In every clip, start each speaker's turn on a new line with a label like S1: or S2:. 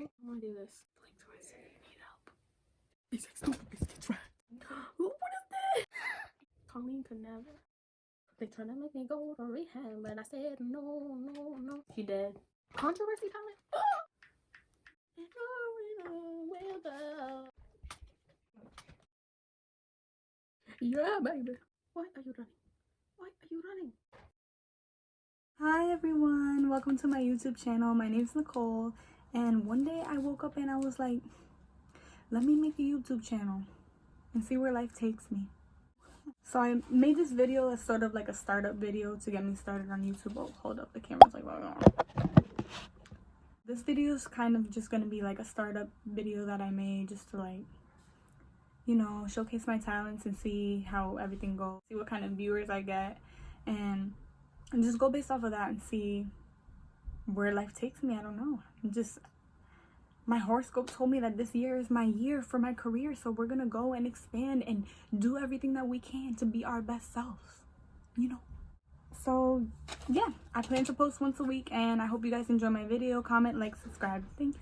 S1: right? I'm gonna do this. Blink twice if you need help. These are stupid biscuits, right? What is that? Colleen could never. They trying to make me go to rehab, but I said no, no, no. She dead. Controversy, Colleen. Yeah, baby. Why are you running? Why are you running?
S2: Hi everyone, welcome to my YouTube channel. My name is Nicole, and one day I woke up and I was like, let me make a YouTube channel and see where life takes me. So I made this video as sort of like a startup video to get me started on YouTube. Oh, hold up, the camera's like, this video is kind of just gonna be like a startup video that I made just to like, you know, showcase my talents and see how everything goes, see what kind of viewers I get, and just go based off of that and see where life takes me. I don't know. My horoscope told me that this year is my year for my career, so we're gonna go and expand and do everything that we can to be our best selves, you know. So yeah, I plan to post once a week, and I hope you guys enjoy my video. Comment, like, subscribe. Thanks.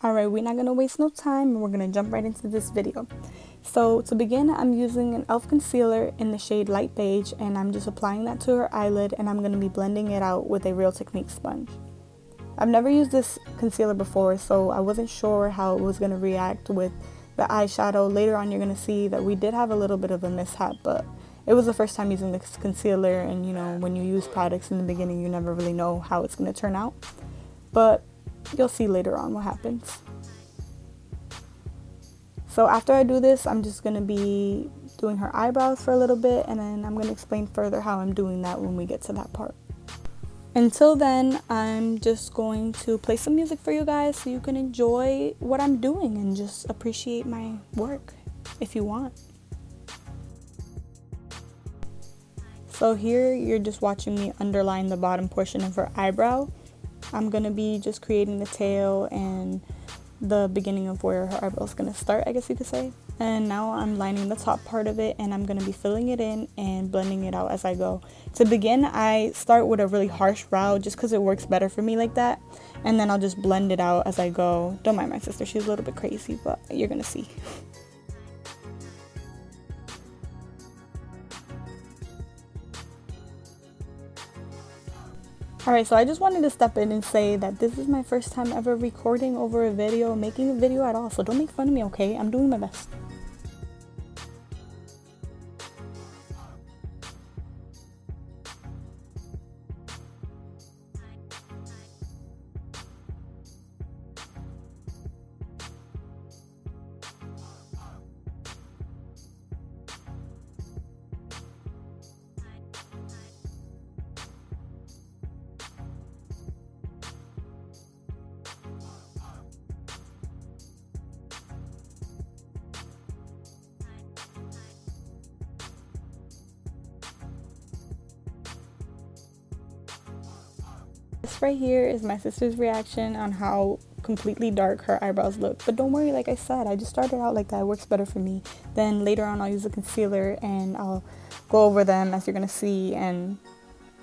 S2: Alright, we're not gonna waste no time, and we're gonna jump right into this video. So to begin, I'm using an e.l.f. concealer in the shade Light Beige, and I'm just applying that to her eyelid, and I'm going to be blending it out with a Real Technique sponge. I've never used this concealer before, so I wasn't sure how it was going to react with the eyeshadow. Later on, you're going to see that we did have a little bit of a mishap, but it was the first time using this concealer, and you know, when you use products in the beginning, you never really know how it's going to turn out. But you'll see later on what happens. So after I do this, I'm just going to be doing her eyebrows for a little bit, and then I'm going to explain further how I'm doing that when we get to that part. Until then, I'm just going to play some music for you guys so you can enjoy what I'm doing and just appreciate my work if you want. So here you're just watching me underline the bottom portion of her eyebrow. I'm going to be just creating the tail and the beginning of where her eyebrow is going to start, I guess you could say. And now I'm lining the top part of it, and I'm going to be filling it in and blending it out as I go. To begin, I start with a really harsh brow just because it works better for me like that, and then I'll just blend it out as I go. Don't mind my sister, she's a little bit crazy, but you're going to see. Alright, so I just wanted to step in and say that this is my first time ever recording over a video, making a video at all, so don't make fun of me, okay? I'm doing my best. This right here is my sister's reaction on how completely dark her eyebrows look. But don't worry, like I said, I just started out like that. It works better for me. Then later on I'll use a concealer and I'll go over them as you're going to see and,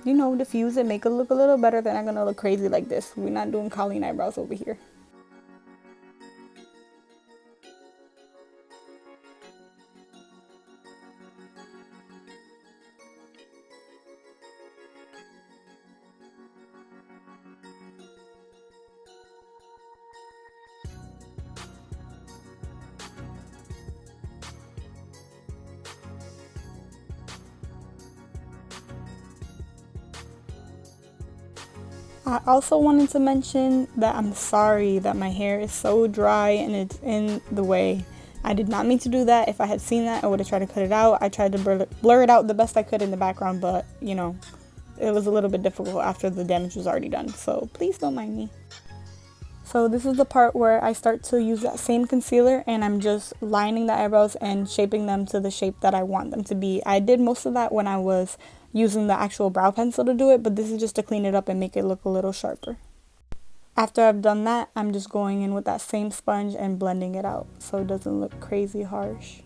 S2: you know, diffuse it, make it look a little better. Then I'm going to look crazy like this. We're not doing Colleen eyebrows over here. I also wanted to mention that I'm sorry that my hair is so dry and it's in the way. I did not mean to do that. If I had seen that, I would have tried to cut it out. I tried to blur it out the best I could in the background, but you know, it was a little bit difficult after the damage was already done. So please don't mind me. So this is the part where I start to use that same concealer and I'm just lining the eyebrows and shaping them to the shape that I want them to be. I did most of that when I was using the actual brow pencil to do it, but this is just to clean it up and make it look a little sharper. After I've done that, I'm just going in with that same sponge and blending it out so it doesn't look crazy harsh.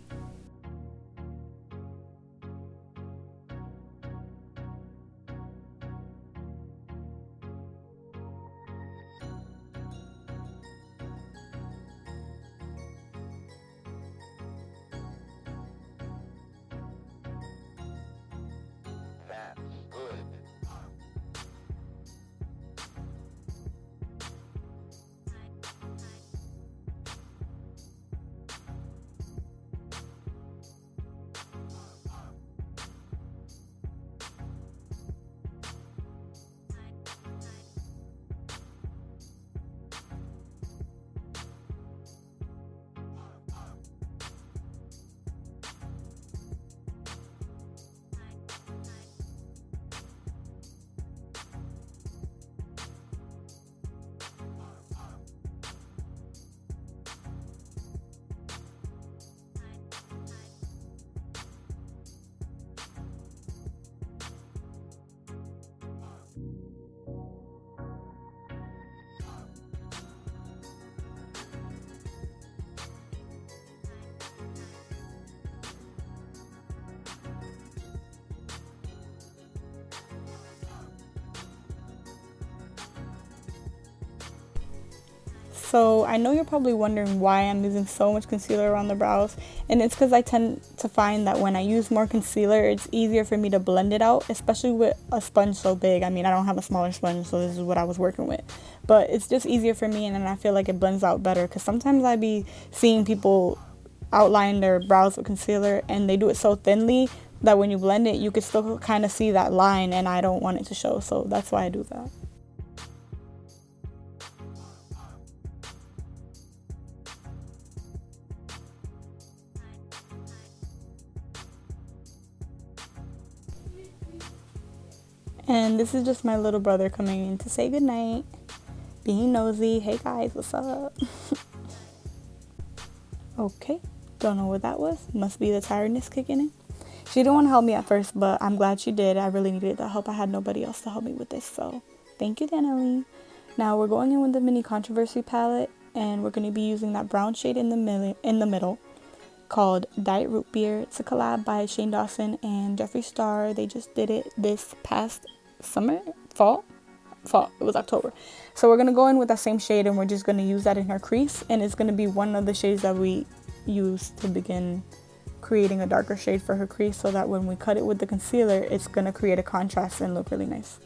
S2: So I know you're probably wondering why I'm using so much concealer around the brows, and it's because I tend to find that when I use more concealer, it's easier for me to blend it out, especially with a sponge so big. I mean, I don't have a smaller sponge, so this is what I was working with, but it's just easier for me, and then I feel like it blends out better, because sometimes I be seeing people outline their brows with concealer and they do it so thinly that when you blend it, you can still kind of see that line, and I don't want it to show, so that's why I do that. And this is just my little brother coming in to say goodnight, being nosy. Hey guys, what's up? Okay, don't know what that was. Must be the tiredness kicking in. She didn't want to help me at first, but I'm glad she did. I really needed the help. I had nobody else to help me with this, so thank you, Danielle. Now we're going in with the Mini Controversy palette, and we're going to be using that brown shade in the middle called Diet Root Beer. It's a collab by Shane Dawson and Jeffree Star. They just did it this past fall. It was October. So we're going to go in with that same shade, and we're just going to use that in her crease, and it's going to be one of the shades that we use to begin creating a darker shade for her crease, so that when we cut it with the concealer, it's going to create a contrast and look really nice.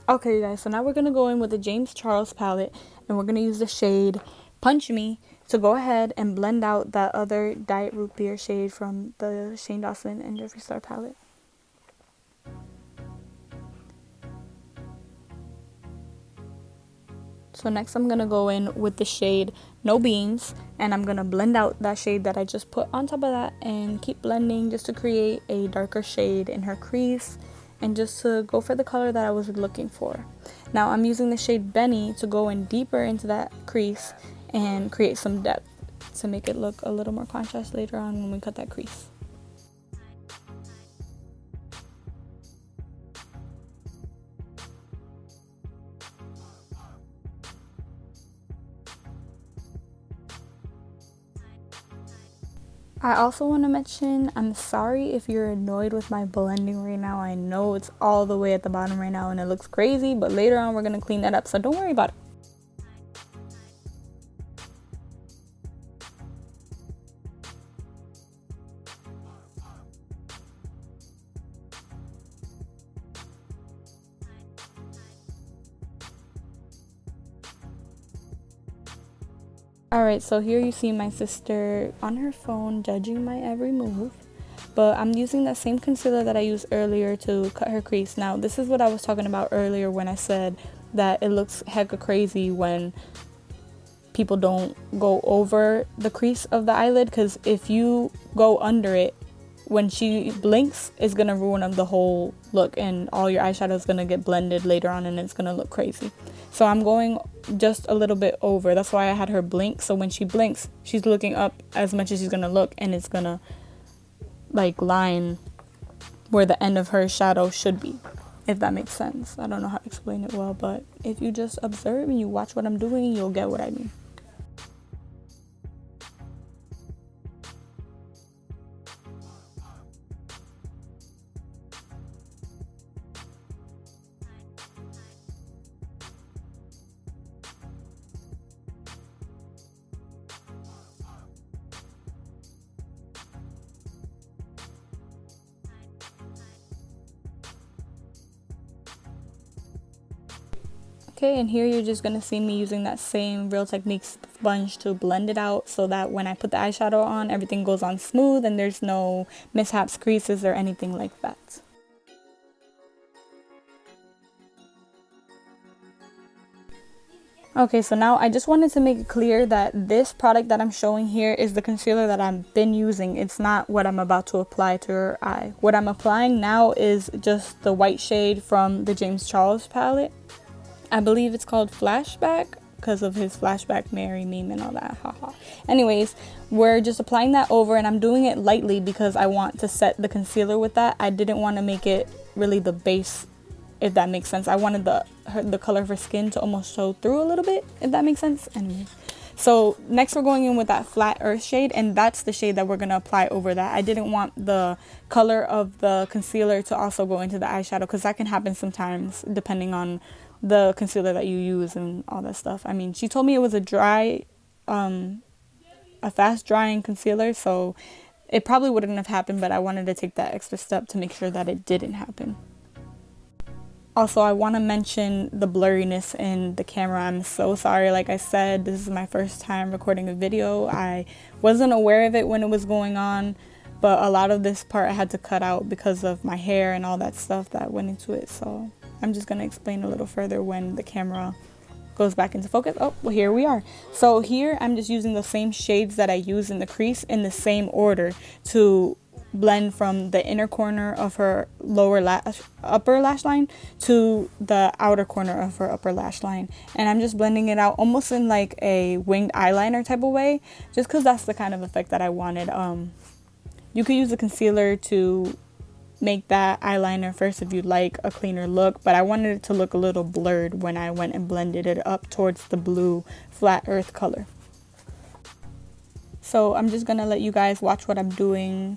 S2: Okay guys, so now we're going to go in with the James Charles palette, and we're going to use the shade Punch Me to go ahead and blend out that other Diet Root Beer shade from the Shane Dawson and Jeffree Star palette. So next I'm going to go in with the shade No Beans, and I'm going to blend out that shade that I just put on top of that and keep blending just to create a darker shade in her crease and just to go for the color that I was looking for. Now I'm using the shade Benny to go in deeper into that crease and create some depth to make it look a little more contrast later on when we cut that crease. I also want to mention, I'm sorry if you're annoyed with my blending right now. I know it's all the way at the bottom right now and it looks crazy, but later on we're going to clean that up, so don't worry about it. Alright, so here you see my sister on her phone judging my every move, but I'm using that same concealer that I used earlier to cut her crease. Now, this is what I was talking about earlier when I said that it looks hecka crazy when people don't go over the crease of the eyelid, because if you go under it, when she blinks, it's going to ruin up the whole look, and all your eyeshadow is going to get blended later on and it's going to look crazy. So I'm going just a little bit over. That's why I had her blink, so when she blinks, she's looking up as much as she's going to look, and it's going to like line where the end of her shadow should be, if that makes sense. I don't know how to explain it well, but if you just observe and you watch what I'm doing, you'll get what I mean. Okay, and here you're just going to see me using that same Real Techniques sponge to blend it out, so that when I put the eyeshadow on, everything goes on smooth and there's no mishaps, creases, or anything like that. Okay, so now I just wanted to make it clear that this product that I'm showing here is the concealer that I've been using. It's not what I'm about to apply to her eye. What I'm applying now is just the white shade from the James Charles palette. I believe it's called Flashback because of his flashback Mary meme and all that. Haha. Anyways, we're just applying that over, and I'm doing it lightly because I want to set the concealer with that. I didn't want to make it really the base, if that makes sense. I wanted the color of her skin to almost show through a little bit, if that makes sense. Anyways, so next we're going in with that flat earth shade, and that's the shade that we're going to apply over that. I didn't want the color of the concealer to also go into the eyeshadow, because that can happen sometimes depending on the concealer that you use and all that stuff. I mean, she told me it was a fast drying concealer, so it probably wouldn't have happened, but I wanted to take that extra step to make sure that it didn't happen. Also, I want to mention the blurriness in the camera. I'm so sorry. Like I said, this is my first time recording a video. I wasn't aware of it when it was going on, but a lot of this part I had to cut out because of my hair and all that stuff that went into it. So I'm just going to explain a little further when the camera goes back into focus. Oh, well, here we are. So here I'm just using the same shades that I use in the crease in the same order to blend from the inner corner of her upper lash line to the outer corner of her upper lash line, and I'm just blending it out almost in like a winged eyeliner type of way, just because that's the kind of effect that I wanted. You could use a concealer to make that eyeliner first if you'd like a cleaner look, but I wanted it to look a little blurred when I went and blended it up towards the blue flat earth color. So I'm just gonna let you guys watch what I'm doing,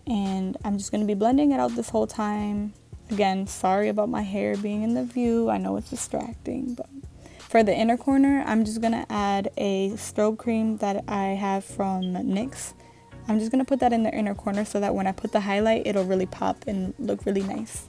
S2: and I'm just going to be blending it out this whole time. Again, sorry about my hair being in the view. I know it's distracting, but for the inner corner, I'm just going to add a strobe cream that I have from NYX. I'm just going to put that in the inner corner so that when I put the highlight, it'll really pop and look really nice.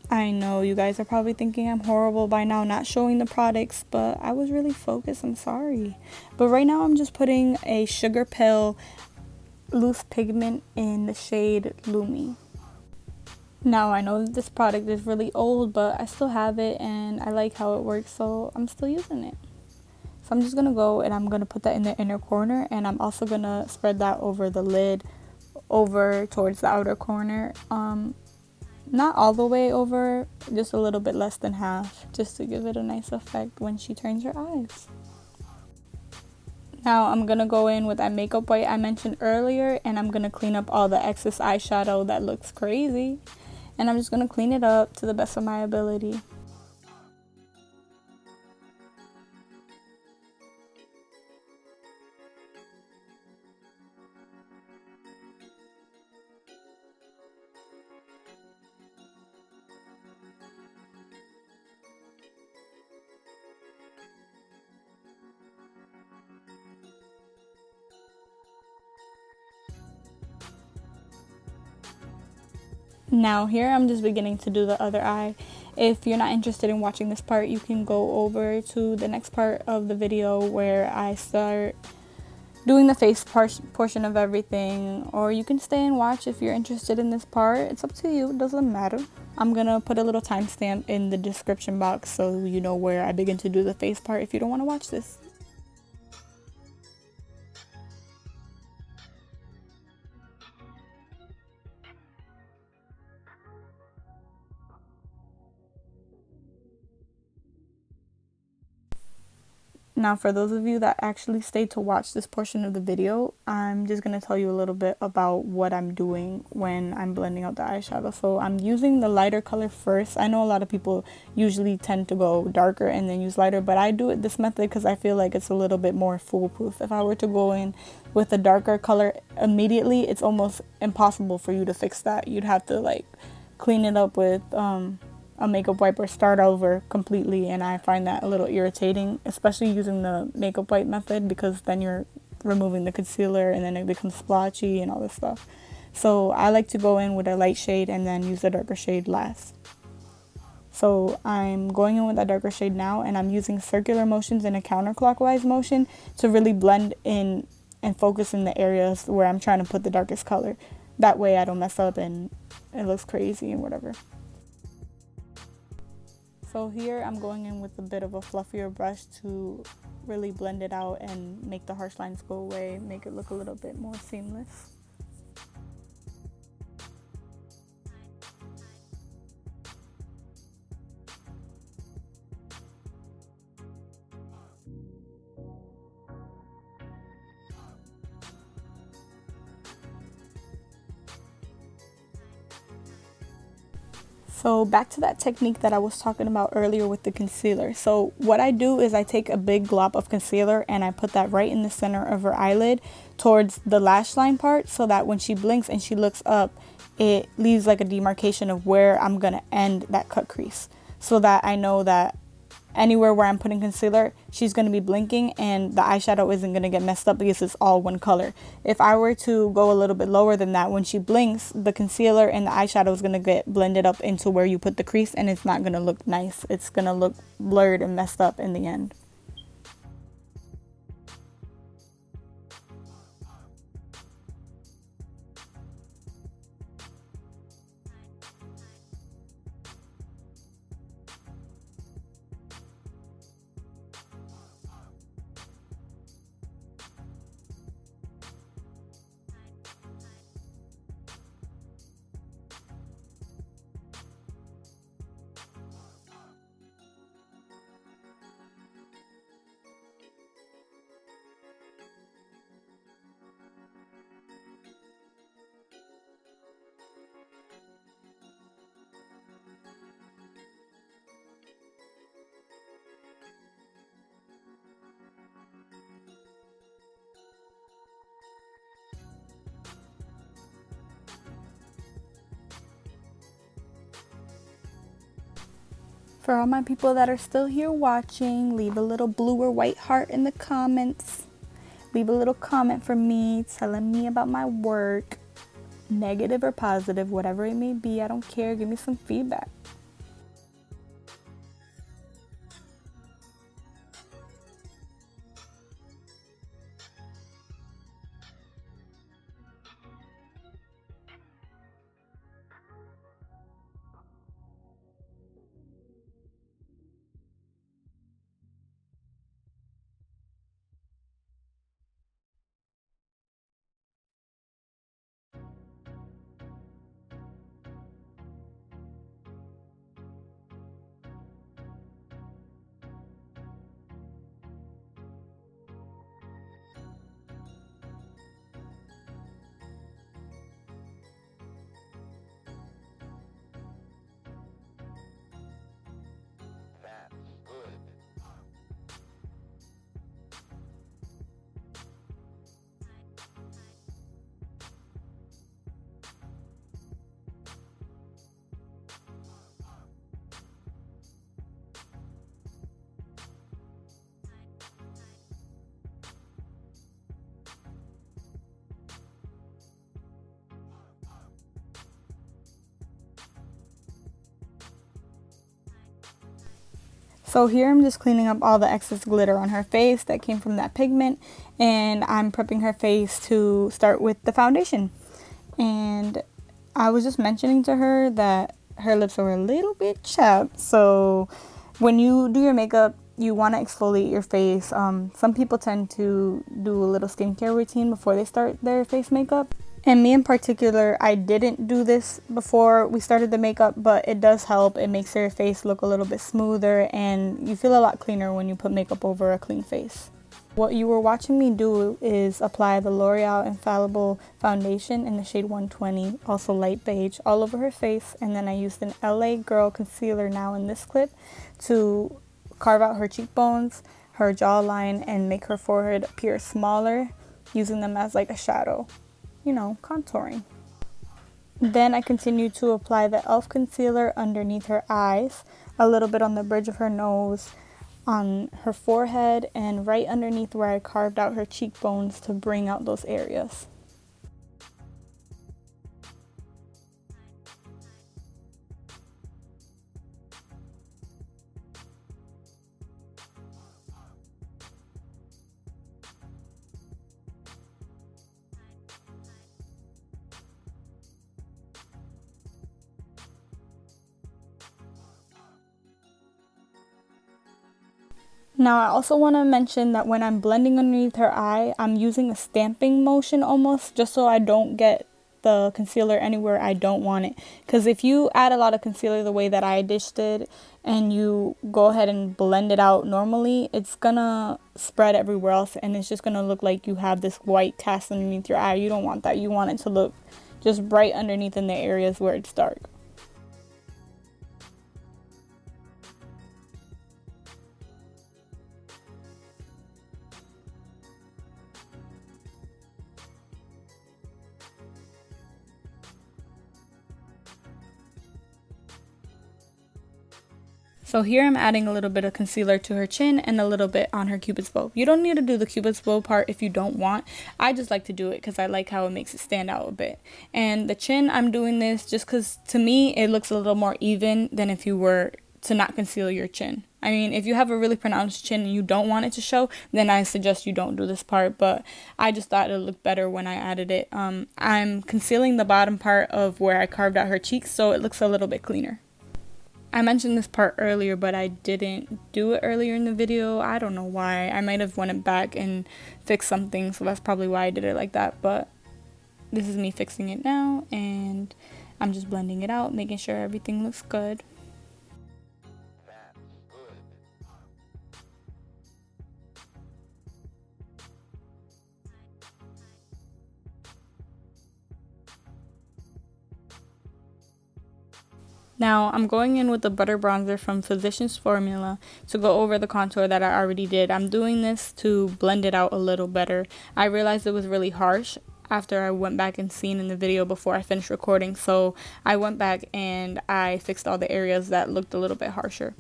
S2: I know you guys are probably thinking I'm horrible by now not showing the products, but I was really focused. I'm sorry. But right now I'm just putting a Sugar Pill loose pigment in the shade Lumi. Now I know that this product is really old, but I still have it and I like how it works, so I'm still using it. So I'm just going to go and I'm going to put that in the inner corner, and I'm also going to spread that over the lid, over towards the outer corner. Not all the way over, just a little bit less than half, just to give it a nice effect when she turns her eyes. Now I'm going to go in with that makeup white I mentioned earlier, and I'm going to clean up all the excess eyeshadow that looks crazy. And I'm just going to clean it up to the best of my ability. Now here I'm just beginning to do the other eye. If you're not interested in watching this part, you can go over to the next part of the video where I start doing the face portion of everything, or you can stay and watch if you're interested in this part. It's up to you, it doesn't matter. I'm gonna put a little timestamp in the description box so you know where I begin to do the face part if you don't want to watch this. Now, for those of you that actually stayed to watch this portion of the video, I'm just going to tell you a little bit about what I'm doing when I'm blending out the eyeshadow. So I'm using the lighter color first. I know a lot of people usually tend to go darker and then use lighter, but I do it this method because I feel like it's a little bit more foolproof. If I were to go in with a darker color immediately, it's almost impossible for you to fix that. You'd have to like clean it up with a makeup wipe or start over completely, and I find that a little irritating, especially using the makeup wipe method, because then you're removing the concealer and then it becomes splotchy and all this stuff. So I like to go in with a light shade and then use the darker shade last. So I'm going in with that darker shade now, and I'm using circular motions and a counterclockwise motion to really blend in and focus in the areas where I'm trying to put the darkest color. That way I don't mess up and it looks crazy and whatever. So here I'm going in with a bit of a fluffier brush to really blend it out and make the harsh lines go away, make it look a little bit more seamless. So back to that technique that I was talking about earlier with the concealer. So what I do is I take a big glob of concealer and I put that right in the center of her eyelid towards the lash line part, so that when she blinks and she looks up, it leaves like a demarcation of where I'm gonna end that cut crease, so that I know that anywhere where I'm putting concealer, she's going to be blinking and the eyeshadow isn't going to get messed up because it's all one color. If I were to go a little bit lower than that, when she blinks, the concealer and the eyeshadow is going to get blended up into where you put the crease, and it's not going to look nice. It's going to look blurred and messed up in the end. For all my people that are still here watching, leave a little blue or white heart in the comments. Leave a little comment for me telling me about my work, negative or positive, whatever it may be. I don't care. Give me some feedback. So here I'm just cleaning up all the excess glitter on her face that came from that pigment, and I'm prepping her face to start with the foundation. And I was just mentioning to her that her lips are a little bit chapped, so when you do your makeup, you want to exfoliate your face. Some people tend to do a little skincare routine before they start their face makeup. And me in particular, I didn't do this before we started the makeup, but it does help. It makes your face look a little bit smoother, and you feel a lot cleaner when you put makeup over a clean face. What you were watching me do is apply the L'Oreal Infallible Foundation in the shade 120, also light beige, all over her face. And then I used an LA Girl concealer now in this clip to carve out her cheekbones, her jawline, and make her forehead appear smaller, using them as like a shadow. You know, contouring. Then I continued to apply the e.l.f. concealer underneath her eyes, a little bit on the bridge of her nose, on her forehead, and right underneath where I carved out her cheekbones to bring out those areas. Now, I also want to mention that when I'm blending underneath her eye, I'm using a stamping motion almost, just so I don't get the concealer anywhere I don't want it. Because if you add a lot of concealer the way that I did and you go ahead and blend it out normally, it's gonna spread everywhere else and it's just gonna look like you have this white cast underneath your eye. You don't want that. You want it to look just bright underneath in the areas where it's dark. So here I'm adding a little bit of concealer to her chin and a little bit on her cupid's bow. You don't need to do the cupid's bow part if you don't want. I just like to do it because I like how it makes it stand out a bit. And the chin, I'm doing this just because to me it looks a little more even than if you were to not conceal your chin. I mean, if you have a really pronounced chin and you don't want it to show, then I suggest you don't do this part, but I just thought it looked better when I added it. I'm concealing the bottom part of where I carved out her cheeks so it looks a little bit cleaner. I mentioned this part earlier, but I didn't do it earlier in the video. I don't know why. I might have went back and fixed something, so that's probably why I did it like that. But this is me fixing it now, and I'm just blending it out, making sure everything looks good. Now, I'm going in with the butter bronzer from Physicians Formula to go over the contour that I already did. I'm doing this to blend it out a little better. I realized it was really harsh after I went back and seen in the video before I finished recording. So I went back and I fixed all the areas that looked a little bit harsher.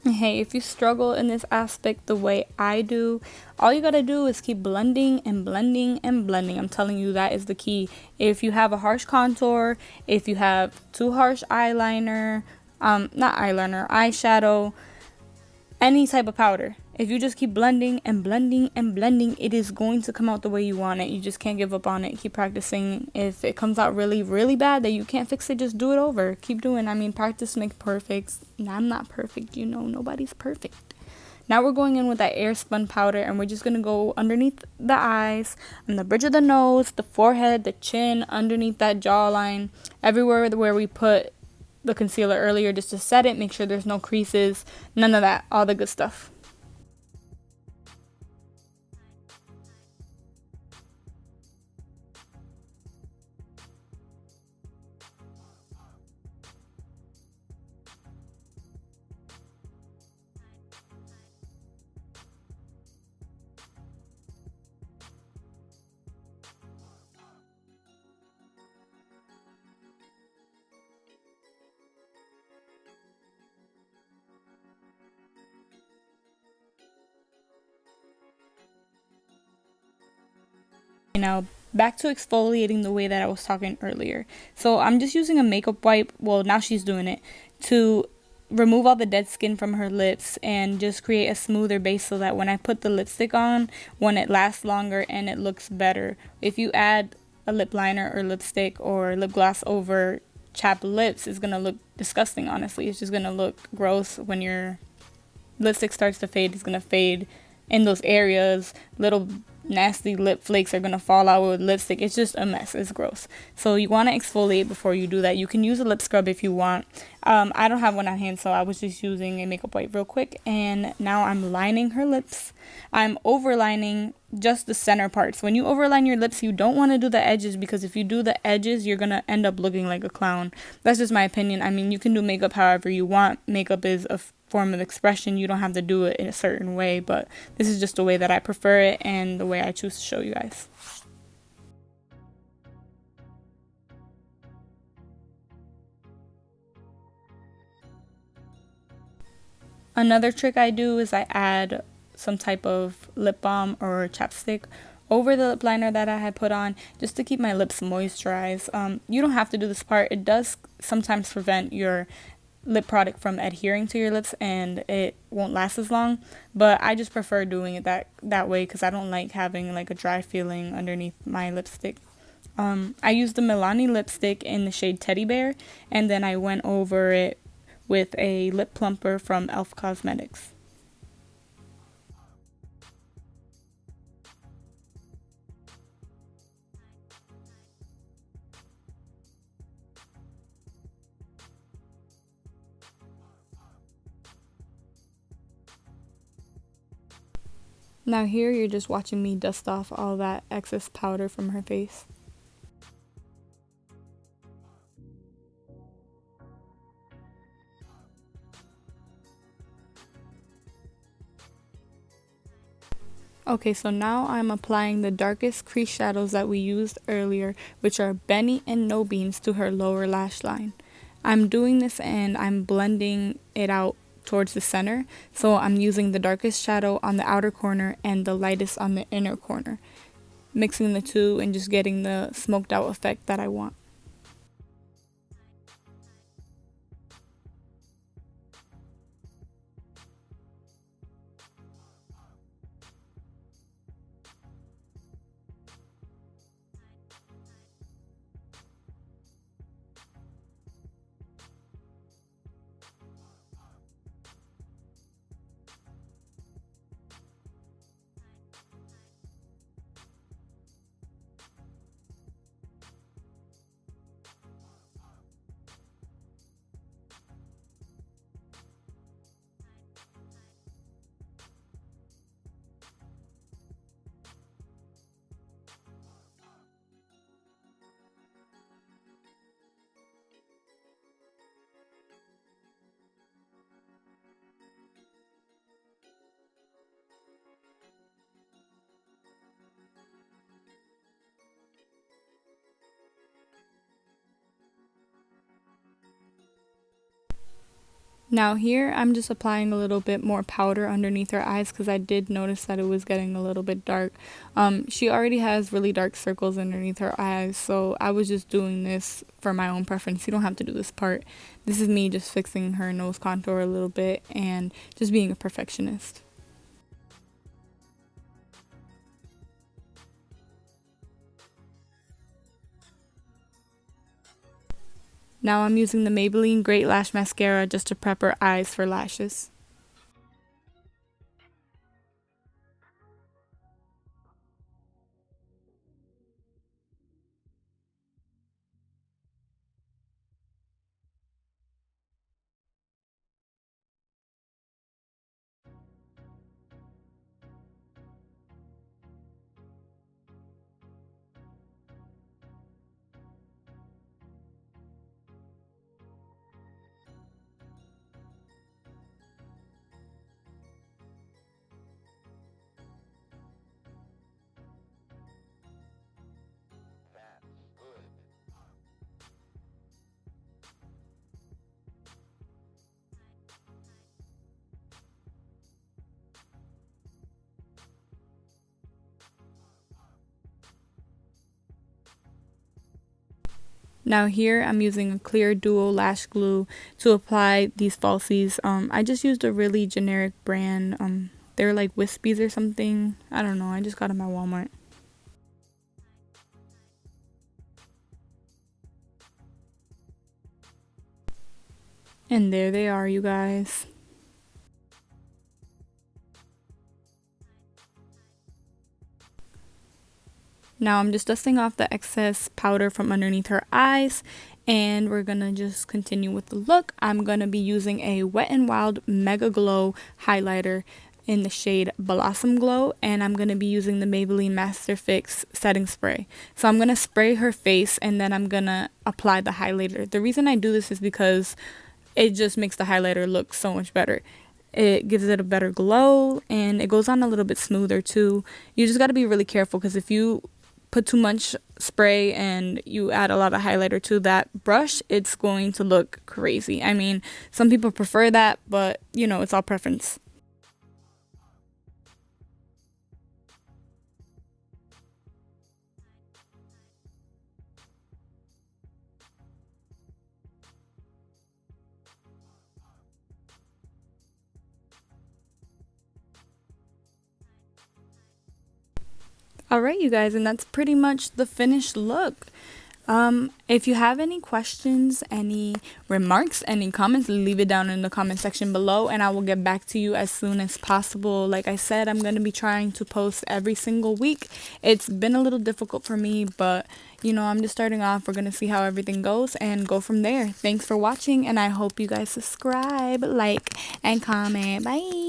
S2: Hey, if you struggle in this aspect the way I do, all you gotta do is keep blending and blending and blending. I'm telling you, that is the key. If you have a harsh contour, if you have too harsh eyeliner, not eyeliner, eyeshadow, any type of powder, if you just keep blending and blending and blending, it is going to come out the way you want it. You just can't give up on it. Keep practicing. If it comes out really, really bad that you can't fix it, just do it over. Keep doing. I mean, practice makes perfect. I'm not perfect, you know, nobody's perfect. Now we're going in with that air spun powder, and we're just going to go underneath the eyes, on the bridge of the nose, the forehead, the chin, underneath that jawline, everywhere where we put the concealer earlier, just to set it, make sure there's no creases, none of that, all the good stuff. Now back to exfoliating the way that I was talking earlier. So I'm just using a makeup wipe, well now she's doing it, to remove all the dead skin from her lips and just create a smoother base so that when I put the lipstick on, when it lasts longer and it looks better. If you add a lip liner or lipstick or lip gloss over chapped lips, it's gonna look disgusting, honestly. It's just gonna look gross. When your lipstick starts to fade, it's gonna fade in those areas. Little nasty lip flakes are gonna fall out with lipstick. It's just a mess. It's gross. So you want to exfoliate before you do that. You can use a lip scrub if you want. I don't have one on hand, so I was just using a makeup wipe real quick, and now I'm lining her lips. I'm overlining just the center parts. When you overline your lips, you don't want to do the edges, because if you do the edges, you're gonna end up looking like a clown. That's just my opinion. I mean, you can do makeup however you want. Makeup is a form of expression. You don't have to do it in a certain way, but this is just the way that I prefer it and the way I choose to show you guys. Another trick I do is I add some type of lip balm or chapstick over the lip liner that I had put on just to keep my lips moisturized. You don't have to do this part. It does sometimes prevent your lip product from adhering to your lips and it won't last as long, but I just prefer doing it that way because I don't like having like a dry feeling underneath my lipstick. I used the Milani lipstick in the shade Teddy Bear, and then I went over it with a lip plumper from e.l.f. Cosmetics. Now here you're just watching me dust off all that excess powder from her face. Okay, so now I'm applying the darkest crease shadows that we used earlier, which are Benny and No Beans, to her lower lash line. I'm doing this and I'm blending it out towards the center, so I'm using the darkest shadow on the outer corner and the lightest on the inner corner, mixing the two and just getting the smoked out effect that I want. Now here I'm just applying a little bit more powder underneath her eyes because I did notice that it was getting a little bit dark. She already has really dark circles underneath her eyes, so I was just doing this for my own preference. You don't have to do this part. This is me just fixing her nose contour a little bit and just being a perfectionist. Now I'm using the Maybelline Great Lash Mascara just to prep her eyes for lashes. Now here I'm using a clear duo lash glue to apply these falsies. I just used a really generic brand. They're like Wispies or something. I don't know. I just got them at Walmart. And there they are, you guys. Now I'm just dusting off the excess powder from underneath her eyes, and we're gonna just continue with the look. I'm gonna be using a Wet n Wild Mega Glow highlighter in the shade Blossom Glow, and I'm gonna be using the Maybelline Master Fix setting spray. So I'm gonna spray her face and then I'm gonna apply the highlighter. The reason I do this is because it just makes the highlighter look so much better. It gives it a better glow and it goes on a little bit smoother too. You just got to be really careful because if you put too much spray and you add a lot of highlighter to that brush, it's going to look crazy. I mean, some people prefer that, but you know, it's all preference. All right, you guys, and that's pretty much the finished look. If you have any questions, any remarks, any comments, leave it down in the comment section below and I will get back to you as soon as possible. Like I said, I'm going to be trying to post every single week. It's been a little difficult for me, but you know, I'm just starting off. We're going to see how everything goes and go from there. Thanks for watching, and I hope you guys subscribe, like, and comment. Bye.